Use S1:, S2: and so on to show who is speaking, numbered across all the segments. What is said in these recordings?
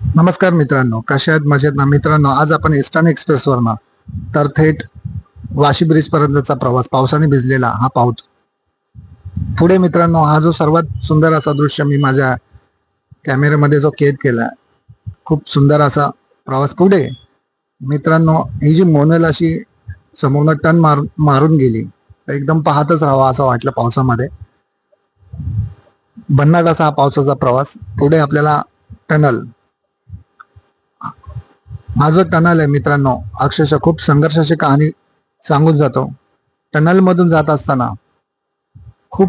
S1: नमस्कार मित्रांनो, कशा आहेत? मजेत ना मित्रांनो? आज आपण ईस्टर्न एक्सप्रेसवरनं तर थेट वाशी ब्रिज पर्यंतचा प्रवास पावसाने भिजलेला हा पाहतो. पुढे मित्रांनो, हा जो सर्वात सुंदर असा दृश्य मी माझ्या कॅमेऱ्यामध्ये जो कैद केला, खूप सुंदर असा प्रवास. पुढे मित्रांनो, ही जी मोनल अशी समोरनं टर्न मारून गेली, एकदम पाहतच राहावं असं वाटलं पावसामध्ये. भन्नाट असा हा पावसाचा प्रवास. पुढे आपल्याला टनल, हा जो टनल आहे मित्रांनो, अक्षरशः खूप संघर्षाची कहाणी सांगून जातो. टनल मधून जात असताना खूप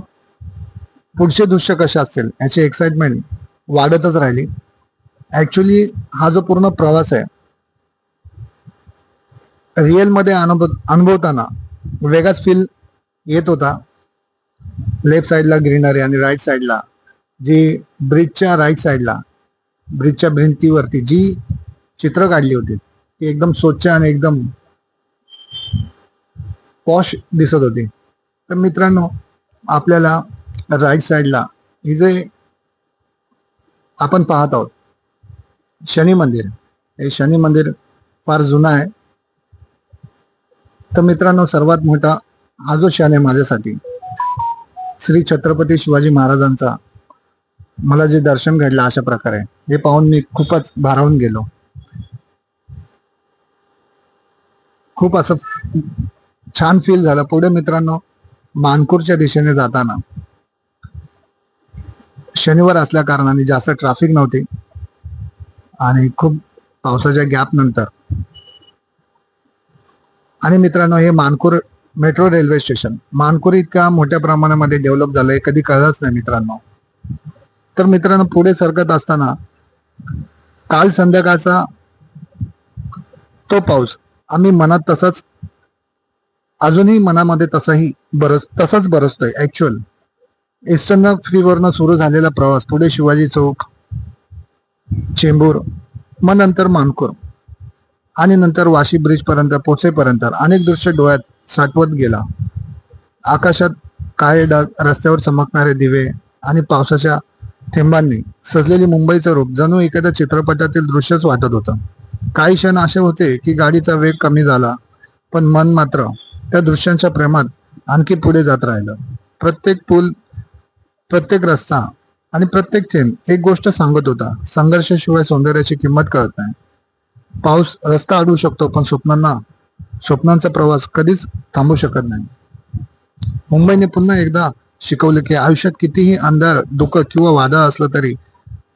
S1: पुढचे दृश्य कसे असतील याची एक्साइटमेंट वाढतच राहिली. ऍक्च्युली हा जो पूर्ण प्रवास आहे, रिअल मध्ये अनुभवताना वेगळाच फील येत होता. लेफ्ट साईडला ग्रीनरी आणि राईट साईडला जी राईट साईडला ब्रिजच्या भिंतीवरती जी चित्र काढली होती ती एकदम स्वच्छ आणि एकदम पॉश दिसत होती. तर मित्रांनो, आपल्याला राईट साईडला हे जे आपण पाहत आहोत शनी मंदिर, हे शनी मंदिर फार जुना आहे. तर मित्रांनो, सर्वात मोठा हा जो क्षण आहे माझ्यासाठी, श्री छत्रपती शिवाजी महाराजांचा मला जे दर्शन घडलं अशा प्रकारे, हे पाहून मी खूपच भारावून गेलो. खूप असं छान फील झालं. पुढे मित्रांनो, मानपूरच्या दिशेने जाताना शनिवार असल्या कारणाने जास्त ट्रॅफिक नव्हती आणि खूप पावसाच्या गॅप नंतर, आणि मित्रांनो, हे Manpur metro railway station Manpur इतका मोठ्या प्रमाणामध्ये डेव्हलप झालंय कधी कळलंच नाही मित्रांनो. तर मित्रांनो, पुढे सरकत असताना काल संध्याकाळचा तो पाऊस आम्ही मनात तसंच, अजूनही मनामध्ये तसंच बरसतोय. ऍक्च्युअल ईस्टर्न फ्रीवरनं सुरू झालेला प्रवास पुढे शिवाजी चौक, चेंबूर, मग नंतर मानपूर आणि नंतर वाशी ब्रिज पर्यंत पोहोचेपर्यंत अनेक दृश्य डोळ्यात साठवत गेला. आकाशात काळे ढग, रस्त्यावर चमकणारे दिवे आणि पावसाच्या थेंबांनी सजलेली मुंबईचं रूप जणू एखाद्या चित्रपटातील दृश्यच वाटत होतं. काही क्षण असे होते की गाडीचा वेग कमी झाला, पण मन मात्र त्या दृश्यांच्या प्रेमात आणखी पुढे जात राहिलं. प्रत्येक पूल, प्रत्येक रस्ता आणि प्रत्येक थेंब एक गोष्ट सांगत होता: संघर्षाशिवाय सौंदर्याची किंमत कळत नाही. पाऊस रस्ता अडवू शकतो, पण स्वप्नांचा प्रवास कधीच थांबू शकत नाही. मुंबईने पुन्हा एकदा शिकवले की आयुष्यात कितीही अंधार, दुःख किंवा वादळ असलं तरी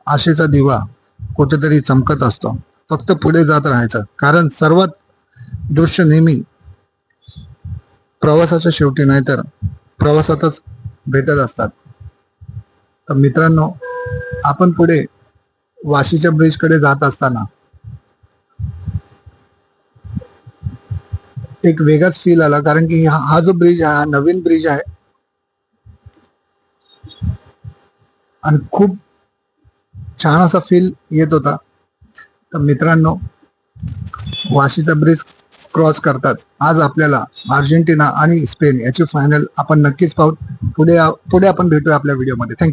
S1: आशेचा दिवा कुठेतरी चमकत असतो. फक्त पुढे जात राहायचं, कारण सर्वात दृश्य नेहमी प्रवासाच्या शेवटी नाही तर प्रवासातच भेटत असतात. तर मित्रांनो, आपण पुढे वाशीच्या ब्रिज कडे जात असताना एक वेगळाच फील आला, कारण की हा जो ब्रिज आहे हा नवीन ब्रिज आहे आणि खूप छान असा फील येत होता. तर मित्रांनो, वाशीचा ब्रिज क्रॉस करताच आज आपल्याला अर्जेंटिना आणि स्पेन याची फायनल आपण नक्कीच पाहू. पुढे आपण भेटूया आपल्या व्हिडिओमध्ये. थँक्यू.